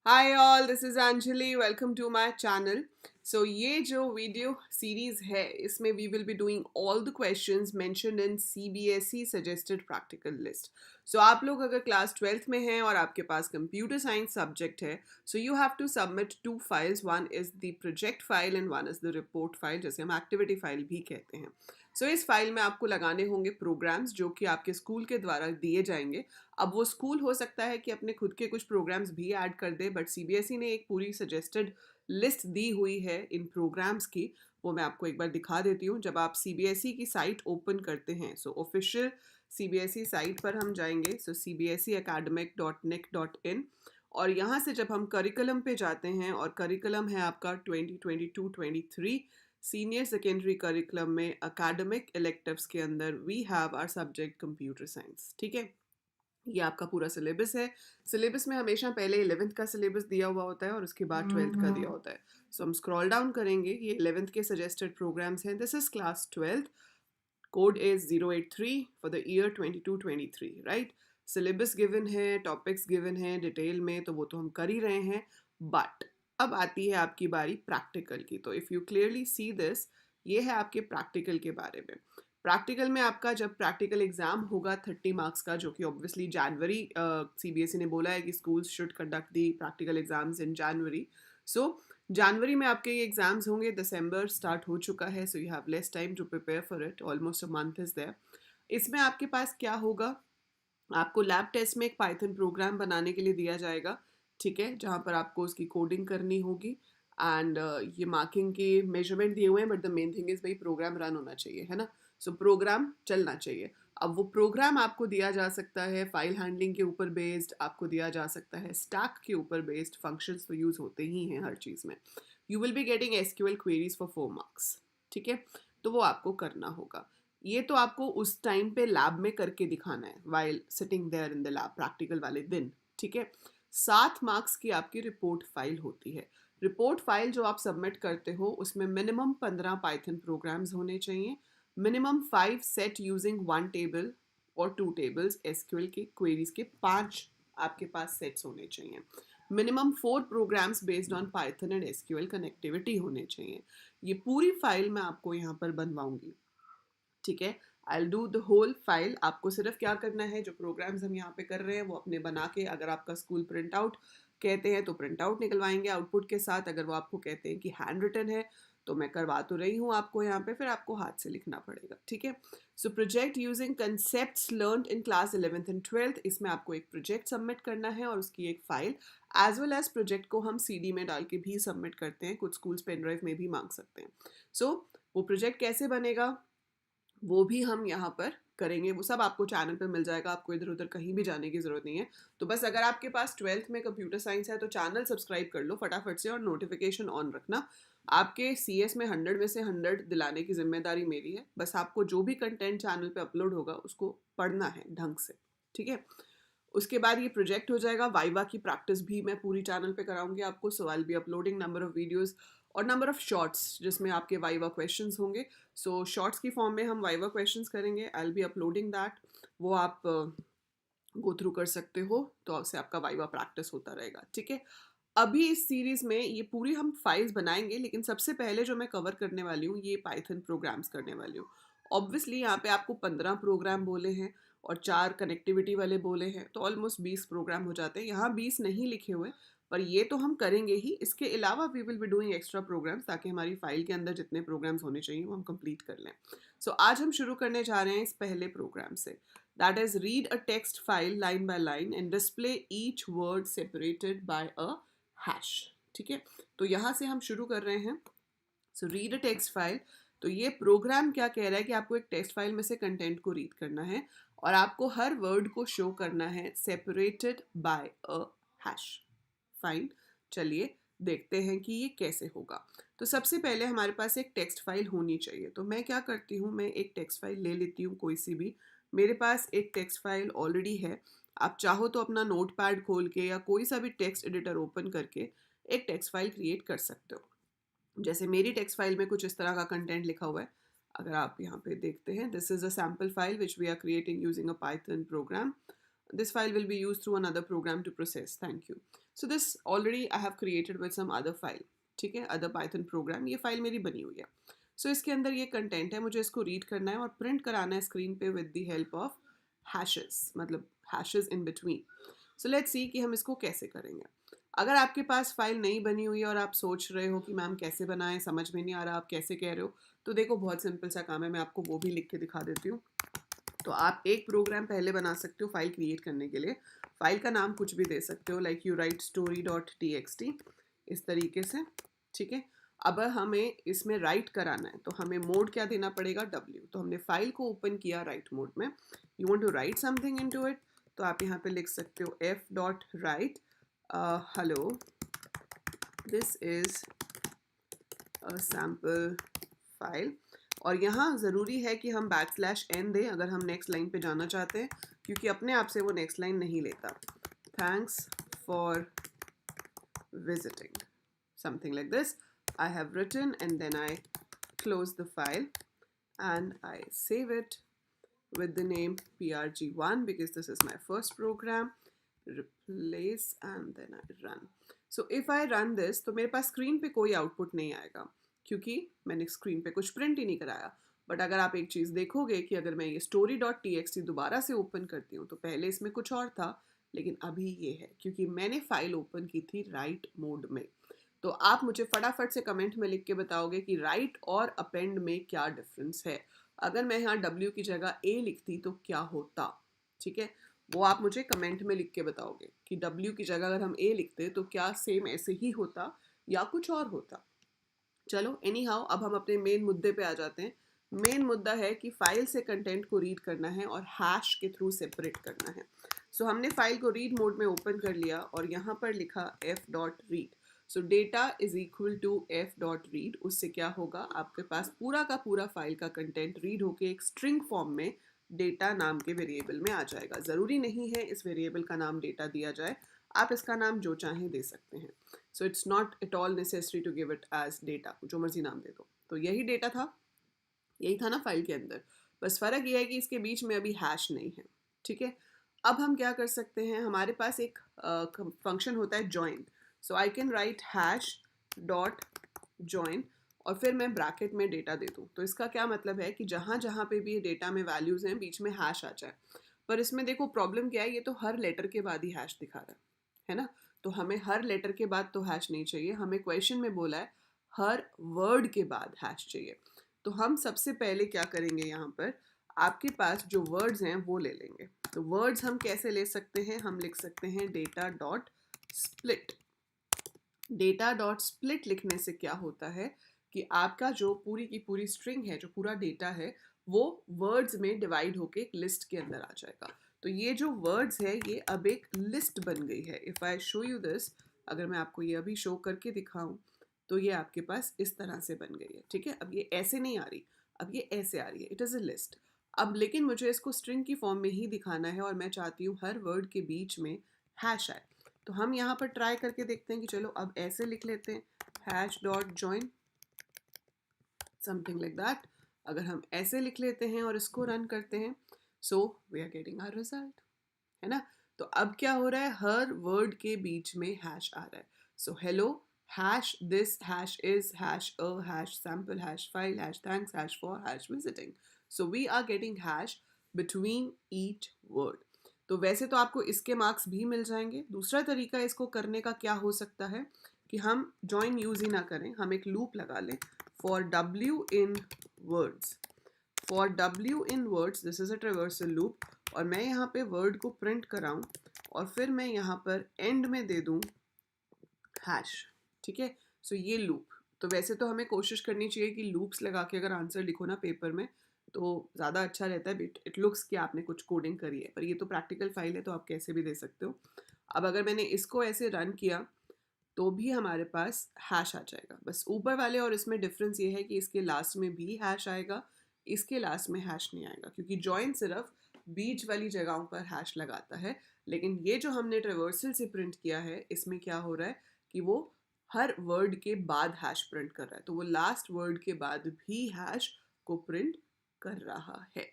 Hi all, this is Anjali. Welcome to my channel. So ये जो video series है इसमें we will be doing all the questions mentioned in CBSE suggested practical list. So आप लोग अगर class 12th में हैं और आपके पास कंप्यूटर साइंस सब्जेक्ट है, so you have to submit two files. One is the project file and one is the report file, जैसे हम एक्टिविटी फाइल भी कहते हैं। सो इस फाइल में आपको लगाने होंगे प्रोग्राम्स जो कि आपके स्कूल के द्वारा दिए जाएंगे। अब वो स्कूल हो सकता है कि अपने खुद के कुछ प्रोग्राम्स भी ऐड कर दे, बट सीबीएसई ने एक पूरी सजेस्टेड लिस्ट दी हुई है इन प्रोग्राम्स की। वो मैं आपको एक बार दिखा देती हूँ। जब आप सीबीएसई की साइट ओपन करते हैं, सो ऑफिशियल सीबीएसई साइट पर हम जाएंगे, सो cbseacademic.nic.in। और यहाँ से जब हम करिकुलम पे जाते हैं, और करिकुलम है आपका 2022-23 सीनियर सेकेंडरी करिकुलम में एकेडमिक इलेक्टिव्स के अंदर we have our subject computer science. ठीक है, ये आपका पूरा सिलेबस है। सिलेबस में हमेशा पहले 11th का सिलेबस दिया हुआ होता है और उसके बाद 12th का दिया होता है। सो हम स्क्रॉल डाउन करेंगे, ये 11th के सजेस्टेड प्रोग्राम्स हैं। This is class 12th, code is 083 for the year 22-23, right. Syllabus given है, टॉपिक्स गिवन है डिटेल में, तो वो तो हम कर ही रहे हैं। बट अब आती है आपकी बारी प्रैक्टिकल की। तो if you clearly see this, ये है आपके प्रैक्टिकल के बारे में। प्रैक्टिकल में आपका जब प्रैक्टिकल एग्जाम होगा 30 मार्क्स का, जो कि ऑब्वियसली जनवरी, सीबीएसई ने बोला है कि schools should conduct the practical exams in January. So जनवरी में आपके ये एग्जाम्स होंगे। दिसंबर स्टार्ट हो चुका है, so you have less time to prepare for it. Almost a month is there. इसमें आपके पास क्या होगा, आपको लैब टेस्ट में एक पाइथन प्रोग्राम बनाने के लिए दिया जाएगा। ठीक है, जहाँ पर आपको उसकी कोडिंग करनी होगी। एंड ये मार्किंग के मेजरमेंट दिए हुए हैं, but the main thing is भाई प्रोग्राम रन होना चाहिए, है ना। सो प्रोग्राम चलना चाहिए। अब वो प्रोग्राम आपको दिया जा सकता है फाइल हैंडलिंग के ऊपर बेस्ड, आपको दिया जा सकता है स्टैक के ऊपर बेस्ड। फंक्शंस तो यूज़ होते ही हैं हर चीज़ में। You will be getting SQL queries for 4 marks. ठीक है, तो वो आपको करना होगा। ये तो आपको उस टाइम पे लैब में करके दिखाना है, while sitting there in the lab, practical वाले दिन। ठीक है, 7 मार्क्स की आपकी रिपोर्ट फाइल होती है। रिपोर्ट फाइल जो आप सबमिट करते हो, उसमें मिनिमम 15 पाइथन प्रोग्राम्स होने चाहिए। मिनिमम 5 सेट यूजिंग 1 टेबल और 2 टेबल्स एसक्यूएल के क्वेरीज के 5 आपके पास सेट्स होने चाहिए। Minimum 4 programs based on Python and SQL connectivity होने चाहिए। ये पूरी फाइल मैं आपको यहाँ पर बनवाऊंगी। ठीक है, I do the whole file. आपको सिर्फ क्या करना है, जो प्रोग्राम्स हम यहाँ पे कर रहे हैं वो अपने बना के, अगर आपका स्कूल प्रिंट आउट कहते हैं तो प्रिंट आउट निकलवाएंगे आउटपुट के साथ। अगर वो आपको कहते हैं कि हैंड रिटन है, तो मैं करवा तो रही हूँ आपको यहाँ पे, फिर आपको हाथ से लिखना पड़ेगा। ठीक है, so project using concepts learned in class 11th and 12th, इसमें आपको एक प्रोजेक्ट सबमिट करना है और उसकी एक file, as well as project को हम सीडी में डाल के भी सबमिट करते हैं। कुछ स्कूल्स पेन ड्राइव में भी मांग सकते हैं। सो वो प्रोजेक्ट कैसे बनेगा वो भी हम यहाँ पर करेंगे। वो सब आपको चैनल पे मिल जाएगा, आपको इधर उधर कहीं भी जाने की ज़रूरत नहीं है। तो बस अगर आपके पास 12th में कंप्यूटर साइंस है तो चैनल सब्सक्राइब कर लो फटाफट से, और नोटिफिकेशन ऑन रखना। आपके सीएस में 100 में से 100 दिलाने की जिम्मेदारी मेरी है। बस आपको जो भी कंटेंट चैनल पे अपलोड होगा उसको पढ़ना है ढंग से। ठीक है, उसके बाद ये प्रोजेक्ट हो जाएगा। वाइवा की प्रैक्टिस भी मैं पूरी चैनल पे कराऊंगी आपको। So I will be uploading number of videos और नंबर ऑफ शॉर्ट्स जिसमें आपके वाइवा क्वेश्चंस होंगे। सो शॉर्ट्स की फॉर्म में हम वाइवा क्वेश्चंस करेंगे। आई विल बी अपलोडिंग दैट, वो आप गो थ्रू कर सकते हो, तो उससे आपका वाइवा प्रैक्टिस होता रहेगा। ठीक है, अभी इस सीरीज में ये पूरी हम फाइल्स बनाएंगे, लेकिन सबसे पहले जो मैं कवर करने वाली हूँ ये पाइथन प्रोग्राम्स करने वाली हूँ। ऑब्वियसली यहाँ पे आपको 15 प्रोग्राम बोले हैं और 4 कनेक्टिविटी वाले बोले हैं, तो ऑलमोस्ट 20 प्रोग्राम हो जाते हैं। यहाँ 20 नहीं लिखे हुए, पर ये तो हम करेंगे ही। इसके अलावा we will be doing extra programs, ताकि हमारी फाइल के अंदर जितने प्रोग्राम्स होने चाहिए वो हम कंप्लीट कर लें। सो आज हम शुरू करने जा रहे हैं इस पहले प्रोग्राम से। That is read a text file line by line and display each word separated by a hash. ठीक है, तो यहाँ से हम शुरू कर रहे हैं। So read a text file. तो ये प्रोग्राम क्या कह रहा है कि आपको एक टेक्स्ट फाइल में से कंटेंट को रीड करना है और आपको हर वर्ड को शो करना है separated by a hash. Fine, चलिए देखते हैं कि ये कैसे होगा। तो सबसे पहले हमारे पास एक टेक्स्ट फाइल होनी चाहिए। तो मैं क्या करती हूँ, मैं एक टेक्स्ट फाइल ले लेती हूँ कोई सी भी। मेरे पास एक टेक्स्ट फाइल ऑलरेडी है। आप चाहो तो अपना नोट पैड खोल के या कोई सा भी टेक्स्ट एडिटर ओपन करके एक टेक्स्ट फाइल क्रिएट कर सकते हो। जैसे मेरी टेक्स्ट फाइल में कुछ इस तरह का कंटेंट लिखा हुआ है। अगर आप यहाँ पे देखते हैं, this is a sample file which we are creating using a Python program. This file will be use through another program to process, thank you. So this already I have created with some other file, ठीक है, other Python program, ये file मेरी बनी हुई है. सो इसके अंदर ये कंटेंट है, मुझे इसको रीड करना है और प्रिंट कराना है स्क्रीन पे with the help of hashes, मतलब hashes in between. So let's see कि हम इसको कैसे करेंगे. अगर आपके पास फाइल नहीं बनी हुई है और आप सोच रहे हो कि मैम कैसे बनाएं, समझ में नहीं आ रहा आप कैसे कह रहे हो, तो देखो बहुत सिंपल सा काम है, मैं आपको वो भी लिख के दिखा देती हूँ. तो आप एक प्रोग्राम पहले बना सकते हो फाइल क्रिएट करने के लिए. फाइल का नाम कुछ भी दे सकते हो, लाइक यू राइट story.txt, इस तरीके से, ठीक है. अब हमें इसमें राइट कराना है, तो हमें मोड क्या देना पड़ेगा, W. तो हमने फाइल को ओपन किया राइट मोड में. You want to write something into it, तो आप यहाँ पे लिख सकते हो f.write hello, this is a sample file. और यहाँ ज़रूरी है कि हम \n दें अगर हम नेक्स्ट लाइन पे जाना चाहते हैं, क्योंकि अपने आप से वो नेक्स्ट लाइन नहीं लेता. Thanks for visiting, something like this I have written, and then I close the file and I save it with the name prg1 because this is my first program. Replace and then I run. So if I run this, तो मेरे पास screen पे कोई output नहीं आएगा क्योंकि मैंने screen पे कुछ प्रिंट ही नहीं कराया. बट अगर आप एक चीज़ देखोगे कि अगर मैं ये story.txt दोबारा से ओपन करती हूँ तो पहले इसमें कुछ और था, लेकिन अभी ये है क्योंकि मैंने फाइल ओपन की थी राइट मोड में. तो आप मुझे फटाफट से कमेंट में लिख के बताओगे कि राइट और अपेंड में क्या डिफरेंस है. अगर मैं यहाँ W की जगह A लिखती तो क्या होता, ठीक है, वो आप मुझे कमेंट में लिख के बताओगे कि W की जगह अगर हम A लिखते तो क्या सेम ऐसे ही होता या कुछ और होता. चलो एनी हाउ, अब हम अपने मेन मुद्दे पे आ जाते हैं. मेन मुद्दा है कि फाइल से कंटेंट को रीड करना है और हैश के थ्रू सेपरेट करना है. सो हमने फाइल को रीड मोड में ओपन कर लिया और यहाँ पर लिखा f.read. So data is equal to f.read. उससे क्या होगा, आपके पास पूरा का पूरा फाइल का कंटेंट रीड होके एक स्ट्रिंग फॉर्म में डेटा नाम के वेरिएबल में आ जाएगा. ज़रूरी नहीं है इस वेरिएबल का नाम डेटा दिया जाए, आप इसका नाम जो चाहें दे सकते हैं. So it's not at all necessary to give it as data, जो मर्जी नाम दे दो. तो यही डेटा था, यही था ना फाइल के अंदर. बस फ़र्क यह है कि इसके बीच में अभी हैश नहीं है, ठीक है. अब हम क्या कर सकते हैं, हमारे पास एक फंक्शन होता है join. So I can write hash dot join और फिर मैं ब्रैकेट में डेटा दे दूँ. तो इसका क्या मतलब है कि जहाँ जहाँ पे भी ये डेटा में वैल्यूज़ हैं बीच में हैश आ जाए. पर इसमें देखो प्रॉब्लम क्या है, ये तो हर लेटर के बाद ही हैश दिखा रहा है ना. तो हमें हर लेटर के बाद तो हैश नहीं चाहिए, हमें क्वेश्चन में बोला है हर वर्ड के बाद हैश चाहिए. तो हम सबसे पहले क्या करेंगे, यहाँ पर आपके पास जो वर्ड्स हैं वो ले लेंगे. तो वर्ड्स हम कैसे ले सकते हैं, हम लिख सकते हैं data dot split. Data dot split लिखने से क्या होता है कि आपका जो पूरी की पूरी स्ट्रिंग है, जो पूरा डेटा है, वो वर्ड्स में डिवाइड होके एक लिस्ट के अंदर आ जाएगा. तो ये जो वर्ड्स है ये अब एक लिस्ट बन गई है. If I show you this, अगर मैं आपको ये अभी शो करके दिखाऊं तो ये आपके पास इस तरह से बन गई है, ठीक है. अब ये ऐसे नहीं आ रही, अब ये ऐसे आ रही है, इट इज़ अ लिस्ट. अब लेकिन मुझे इसको स्ट्रिंग की फॉर्म में ही दिखाना है और मैं चाहती हूँ हर वर्ड के बीच में हैश आए. तो हम यहाँ पर ट्राई करके देखते हैं कि चलो अब ऐसे लिख लेते हैं, hash dot join, something like that. अगर हम ऐसे लिख लेते हैं और इसको रन करते हैं, so we are getting our result, है ना. तो अब क्या हो रहा है, हर वर्ड के बीच में हैश आ रहा है. So hello, hash this, hash is, hash a, hash sample, hash file, hash thanks, hash for, hash visiting. So we are getting hash between each word. तो वैसे तो आपको इसके मार्क्स भी मिल जाएंगे. दूसरा तरीका इसको करने का क्या हो सकता है कि हम जॉइन यूज़ ही ना करें, हम एक लूप लगा लें. For W in words, for W in words this is a traversal loop. और मैं यहाँ पे वर्ड को प्रिंट कराऊँ और फिर मैं यहाँ पर एंड में दे दूँ हैश, ठीक है. सो ये लूप. तो वैसे तो हमें कोशिश करनी चाहिए कि लूप्स लगा के अगर आंसर लिखो ना पेपर में तो ज़्यादा अच्छा रहता है. इट लुक्स कि आपने कुछ कोडिंग करी है, पर ये तो प्रैक्टिकल फाइल है तो आप कैसे भी दे सकते हो. अब अगर मैंने इसको ऐसे रन किया तो भी हमारे पास हैश आ जाएगा. बस ऊपर वाले और इसमें डिफरेंस ये है कि इसके लास्ट में भी हैश आएगा, इसके लास्ट में हैश नहीं आएगा, क्योंकि जॉइन सिर्फ बीच वाली जगहों पर हैश लगाता है. लेकिन ये जो हमने ट्रेवर्सल से प्रिंट किया है, इसमें क्या हो रहा है कि वो हर वर्ड के बाद हैश प्रिंट कर रहा है. तो वो लास्ट वर्ड के बाद भी हैश को प्रिंट कर रहा है,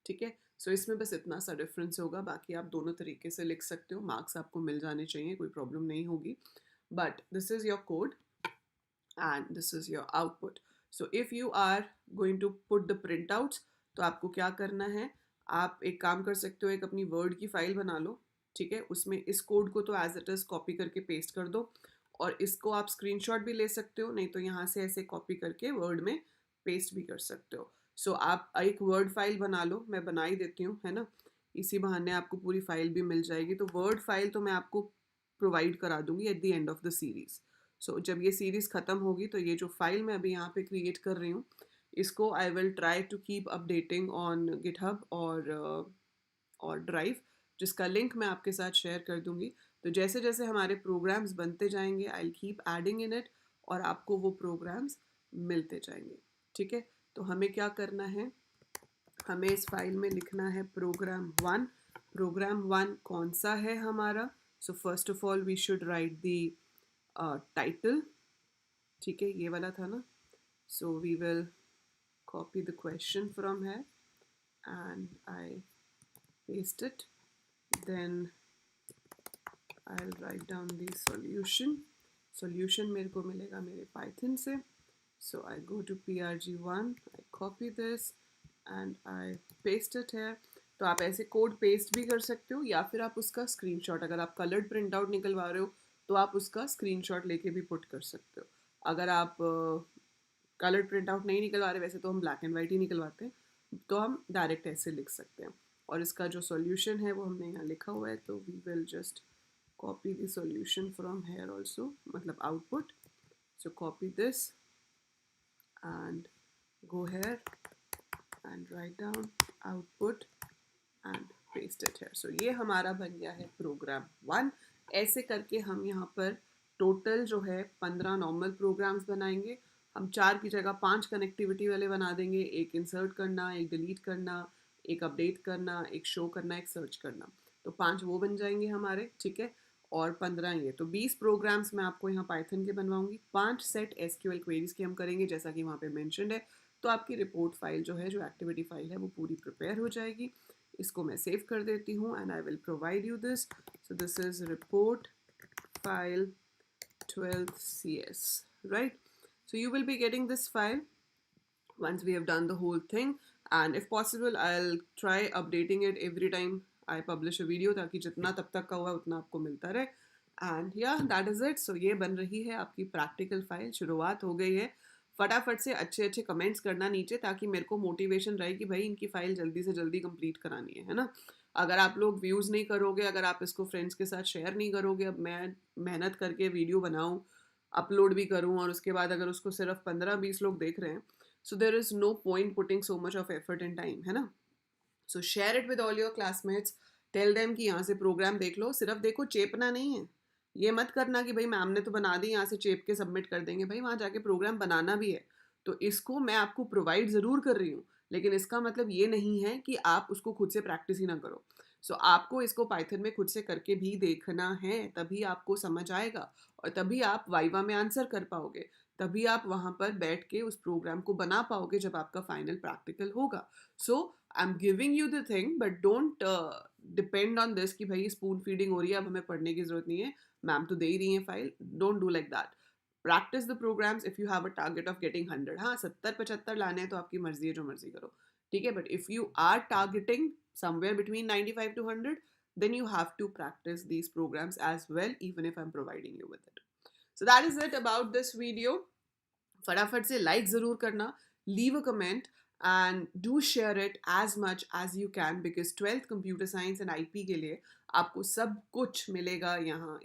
ठीक है. सो इसमें बस इतना सा डिफरेंस होगा, बाकी आप दोनों तरीके से लिख सकते हो, मार्क्स आपको मिल जाने चाहिए, कोई प्रॉब्लम नहीं होगी. But this is your code and this is your output. So if you are going to put the printouts, तो आपको क्या करना है, आप एक काम कर सकते हो, एक अपनी वर्ड की फाइल बना लो, ठीक है. उसमें इस कोड को तो एज इट इज़ कॉपी करके पेस्ट कर दो, और इसको आप स्क्रीनशॉट भी ले सकते हो, नहीं तो यहाँ से ऐसे कॉपी करके वर्ड में पेस्ट भी कर सकते हो. सो आप एक वर्ड फाइल बना लो, मैं बना ही देती हूँ, है ना. इसी बहाने आपको पूरी फाइल भी मिल जाएगी. तो वर्ड फाइल तो मैं आपको प्रोवाइड करा दूंगी at the end of the series. So जब ये सीरीज़ ख़त्म होगी तो ये जो फाइल मैं अभी यहाँ पे क्रिएट कर रही हूँ, इसको I will try to keep updating on GitHub और ड्राइव, जिसका लिंक मैं आपके साथ शेयर कर दूँगी. तो जैसे जैसे हमारे प्रोग्राम्स बनते जाएंगे, I will keep adding in it, और आपको वो प्रोग्राम्स मिलते जाएंगे, ठीक है. तो हमें क्या करना है, हमें इस फाइल में लिखना है प्रोग्राम 1. प्रोग्राम 1 कौन सा है हमारा. So first of all we should write the title, ठीक है, ये वाला था ना. So we will copy the question from here and I paste it, then I will write down the solution. Solution मेरे को मिलेगा मेरे पाइथन से. So I go to PRG1, I copy this and I paste it here. तो आप ऐसे code paste भी कर सकते हो, या फिर आप उसका स्क्रीनशॉट, अगर आप कलर्ड प्रिंट आउट निकलवा रहे हो तो आप उसका स्क्रीनशॉट लेके भी पुट कर सकते हो. अगर आप कलर्ड प्रिंट आउट नहीं निकलवा रहे, वैसे तो हम ब्लैक एंड वाइट ही निकलवाते हैं, तो हम डायरेक्ट ऐसे लिख सकते हैं. और इसका जो सॉल्यूशन है वो हमने यहाँ लिखा हुआ है, तो we will just copy the solution from here also, मतलब output. So copy this and go here and write down output and paste it here. So ये हमारा बन गया है प्रोग्राम 1. ऐसे करके हम यहाँ पर टोटल जो है 15 नॉर्मल प्रोग्राम्स बनाएंगे. हम 4 की जगह 5 कनेक्टिविटी वाले बना देंगे, एक इंसर्ट करना, एक डिलीट करना, एक अपडेट करना, एक शो करना, एक सर्च करना. तो 5 वो बन जाएंगे हमारे, ठीक है, और 15 ये. तो 20 प्रोग्राम्स मैं आपको यहाँ पाइथन के बनवाऊंगी. 5 सेट SQL क्वेरीज के हम करेंगे, जैसा कि वहाँ पे मेंशन्ड है. तो आपकी रिपोर्ट फाइल जो है, जो एक्टिविटी फाइल है, वो पूरी प्रिपेयर हो जाएगी. इसको मैं सेव कर देती हूँ and I will provide you this. So this is report file 12th CS, right? So you will be getting this file once we have done the whole thing, and if possible I'll try updating it every time I publish a video, ताकि जितना तब तक का हुआ उतना आपको मिलता रहे. एंड या दैट इज़ इट. सो ये बन रही है आपकी प्रैक्टिकल फाइल. शुरुआत हो गई है. फटाफट से अच्छे अच्छे कमेंट्स करना नीचे, ताकि मेरे को मोटिवेशन रहे कि भाई इनकी फ़ाइल जल्दी से जल्दी कंप्लीट करानी है ना. अगर आप लोग व्यूज़ नहीं करोगे, अगर आप इसको फ्रेंड्स के साथ शेयर नहीं करोगे, अब मैं मेहनत करके वीडियो बनाऊँ, अपलोड भी करूँ, और उसके बाद अगर उसको सिर्फ 15-20 लोग देख रहे हैं, so there is no point putting so much of effort and time, है ना. So share it with all your classmates. Tell them कि यहाँ से प्रोग्राम देख लो. सिर्फ देखो, चेपना नहीं है. ये मत करना कि भाई मैम ने तो बना दी, यहाँ से चेप के सबमिट कर देंगे. भाई वहाँ जाके प्रोग्राम बनाना भी है. तो इसको मैं आपको प्रोवाइड ज़रूर कर रही हूँ, लेकिन इसका मतलब ये नहीं है कि आप उसको खुद से प्रैक्टिस ही ना करो. सो आपको इसको पाइथन में खुद से करके भी देखना है, तभी आपको समझ आएगा, और तभी आप वाइवा में आंसर कर पाओगे. तभी आप वहाँ पर बैठ के उस प्रोग्राम को बना पाओगे जब आपका फाइनल प्रैक्टिकल होगा. So I am giving you the thing, but don't depend on this कि भाई स्पून फीडिंग हो रही है, अब हमें पढ़ने की ज़रूरत नहीं है, मैम तो दे ही रही है file. Don't do like that. Practice the programs if you have a target of getting 100. हाँ, 70-75 लाने हैं तो आपकी मर्जी है, जो मर्जी करो, ठीक है. But if you are targeting somewhere between 95 to 100, then you have to practice these programs as well, even if I'm providing you with it. So that is it about this video. फटाफट से like ज़रूर करना, leave a comment, and do share it as much as you can, because 12th computer science and IP के लिए आपको सब कुछ मिलेगा यहाँ.